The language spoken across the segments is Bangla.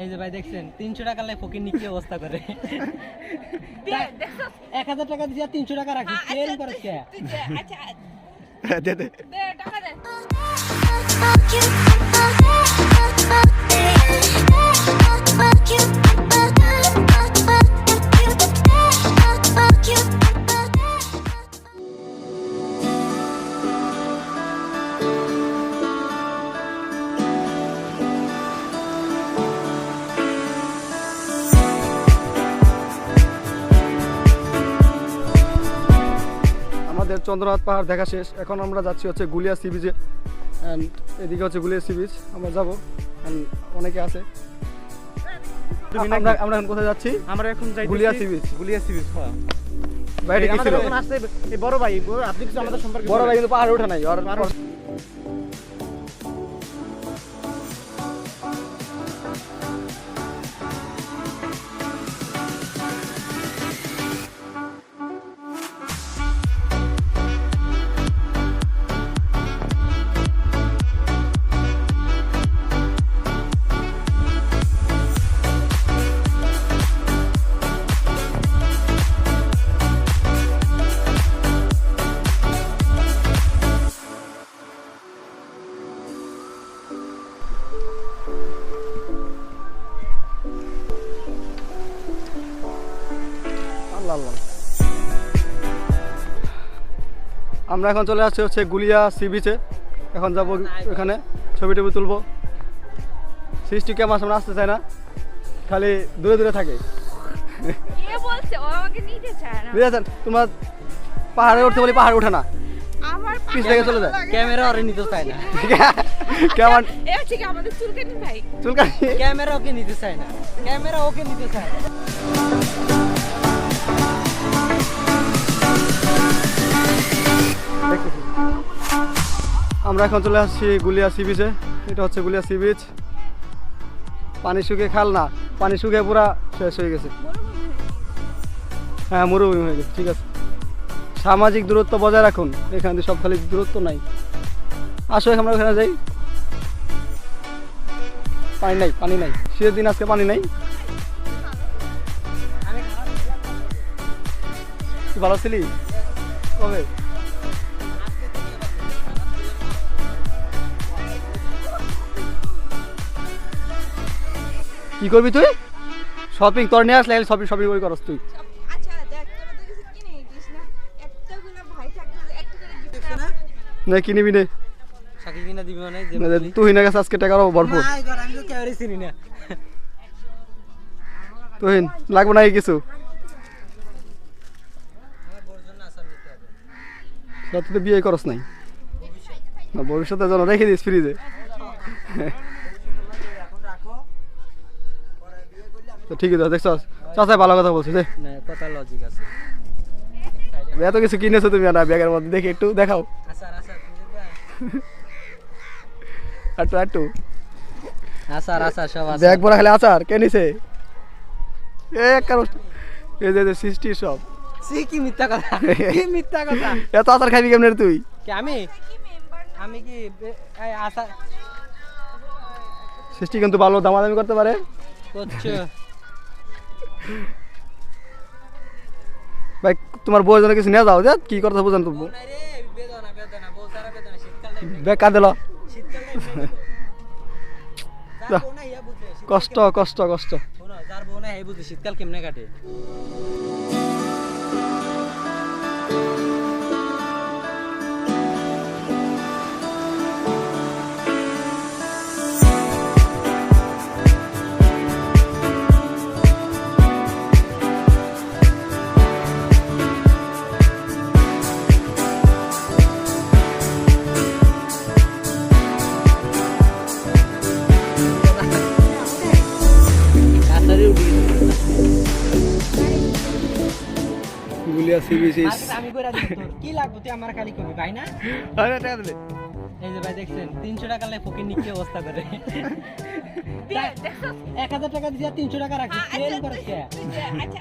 এই যে ভাই দেখছেন 300 টাকা লাই ফকির নিকি অবস্থা করে 1000 টাকা দিয়া 300 টাকা রাখি কেন করে কে আচ্ছা দে দে টাকা দে চন্দ্রনাথ পাহাড় দেখা শেষ। এখন আমরা যাচ্ছি হচ্ছে গুলিয়া সি বিচে। অ্যান্ড এদিকে হচ্ছে গুলিয়া সি বিচ, আমরা যাবো। অনেকে আছে। আমরা এখন কোথায় যাচ্ছি? আমরা এখন যাই Guliya sea beach. Guliya sea beach. হ্যাঁ ভাই এটা কি ছিল? এখন আসছে এই বড় ভাই, আপনি কিছু আমাদের সম্পর্কে বড় ভাই কিন্তু পাহাড়ে ওঠা নাই। আর আমরা এখন চলে আসছি হচ্ছে গুলিয়া সি বিচে। এখন যাবো এখানে ছবি টবি তুলবো। সৃষ্টি ক্যামেরা সামনে আসতে চায় না, খালি দূরে দূরে থাকে। বুঝেছেন? তোমার পাহাড়ে উঠতে বলি পাহাড়ে ওঠে না, পিছ থেকে চলে যায়। ক্যামেরা ওরে নিতে চায় না। কেমন আমাদের চুলকানি ভাই, চুলকানি ক্যামেরা ওকে নিতে চায় না, ক্যামেরা ওকে নিতে চায় না। আমরা এখন চলে আসছি গুলিয়া সি বিচে। এটা হচ্ছে গুলিয়া সি বিচ। পানি শুকিয়ে খাল না, পানি শুকিয়ে পুরা শেষ হয়ে গেছে। হ্যাঁ মরুভূমি হয়ে গেছে। ঠিক আছে, সামাজিক দূরত্ব বজায় রাখুন। এখান থেকে সব খালি দূরত্ব নাই। আসো আমরা ওখানে যাই। পানি নাই, পানি নাই। শীতের দিন আজকে পানি নাই। তুই ভালো ছিলি কবে? কি করবি তুই? শপিং তোর নিয়ে আসলে শপিং শপিং করে করস তুই? আচ্ছা দেখ তোরা তো কিছু কিনে দিস না, এতগুলো ভাই থাকতে একটা করে গিফট না না কিনিবি না। সাকিল কিনা দিবি মানে যে তুই না গেছে আজকে টাকারও ভরপুর। না এবার আমি তো ক্যামেরা চিনি না। তুই লাগবে না কিছু? আমার বড় জন্য আসার নিতে হবে। তুই তো বিয়ে করস নাই না, ভবিষ্যতের জন্য রেখে দিস ফ্রিজে। তো ঠিকই তো দেখছ, চাচা ভালো কথা বলছিস। না কথা লজিক আছে। এত কিছু কিনেছো তুমি না ব্যাগের মধ্যে, দেখি একটু দেখাও। আসার আসার একটু একটু আসার আসার সব আছে। ব্যাগ ভরা খালি আচার কে নিছে? এক কারণ এই যে সৃষ্টি সব সে কি মিথ্যা কথা, কি মিথ্যা কথা। এত আচার খাবি কেমনে রে তুই? কি আমি কি আসার সৃষ্টি কিন্তু ভালো দামাদামি করতে পারে। করছো ভাই তোমার বউয়ের জন্য কিছু নিয়ে যাও, যে কি কথা বুঝান তো। ব্যাগ কাঁদে কষ্ট কষ্ট কষ্ট। যার বউ না এই বুঝে শীতকাল কেমনে কাটে। গুলিয়া সি বিচ আমি কইরা দিই তোর কি লাগবে তুই আমার খালি কবি ভাই না। আরে টাকা দে। এই যে ভাই দেখছেন 300 টাকা লাই ফকির নিকি অবস্থা করে 1000 টাকা দিয়া 300 টাকা রাখি কেন করে কে আচ্ছা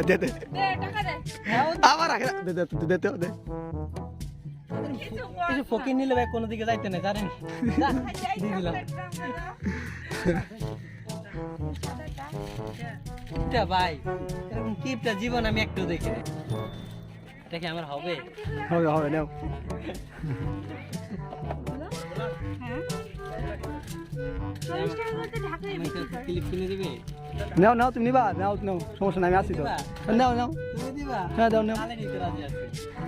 দে দে টাকা দে আবার রাখ দে দে দে দে দে। কিছু ফকির নিলে ভাই কোনো দিকে যাইতে না জানেন। দি দিলাম কিপটা ভাই, এরকম কিপটা জীবন আমি একটু দেখিনি। এটা কি আমার হবে? হবে হবে, নাও। হ্যাঁ 40 টাকা করে তো ঢাকায় বিক্রি করে। ক্লিপ কিনে দিবে? নাও নাও, তুমি নিবা? নাও নাও, সমস্যা নাই, আমি আসি তো। নাও নাও, তুমি দিবা? হ্যাঁ দাও নাও। তাহলে নিতে রাজি আছি।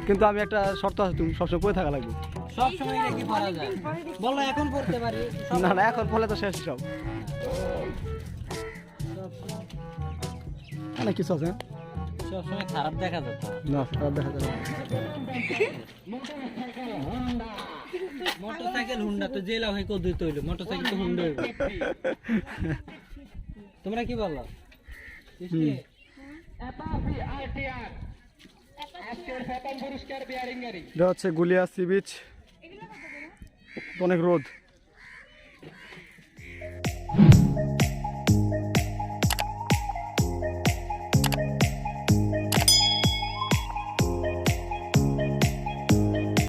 কিন্তু আমি একটা শর্ত আছে, তুমি সবসময় পরে থাকা লাগবে। সব সময় এটা কি পরা যায়? বলো এখন পড়তে পারি। না না, এখন বলে তো শেষ সব। অনেক কিছু আছে। সব সময় খারাপ দেখা যেত। না, খারাপ দেখা যাবে। মোটরসাইকেল হুন্ডা তো জেলা হয়ে কদ্দুই তৈল, মোটরসাইকেল তো হুন্ডা হইব। তোমরা কি বলো? এটা হচ্ছে গুলিয়া সি বিচ, অনেক রোদ।